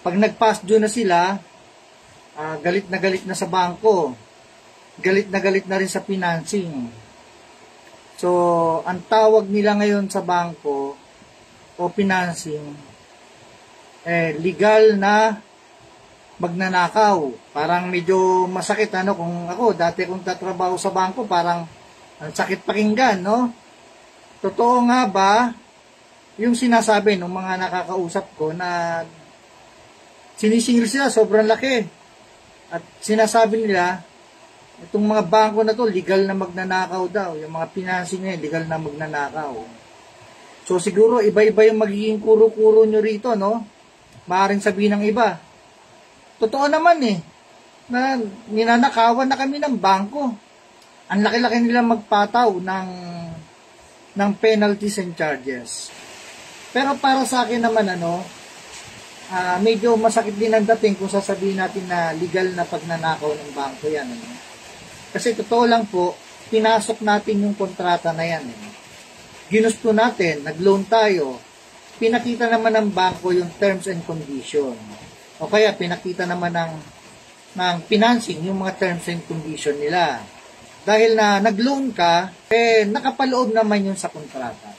Pag nag-past due na sila, galit na sa bangko. Galit na rin sa financing. So, ang tawag nila ngayon sa bangko o financing, legal na magnanakaw. Parang medyo masakit, ano, kung ako, dati kong tatrabaho sa bangko, parang ang sakit pakinggan, no? Totoo nga ba yung sinasabi ng mga nakakausap ko na sinisingil sila, sobrang laki. At sinasabi nila, itong mga bangko na to, legal na magnanakaw daw. Yung mga financing na legal na magnanakaw. So siguro, iba-iba yung magiging kuro-kuro nyo rito, no? Maaaring sabihin ng iba. Totoo naman na ninanakawan na kami ng bangko. Ang laki-laki nila magpataw ng penalties and charges. Pero para sa akin naman, medyo masakit din ang dating kung sasabihin natin na legal na pagnanakaw ng bangko yan. Kasi totoo lang po, pinasok natin yung kontrata na yan. Ginusto natin, nag-loan tayo, pinakita naman ng bangko yung terms and condition. O kaya pinakita naman ng financing yung mga terms and condition nila. Dahil na nag-loan ka, nakapaloob naman yun sa kontrata.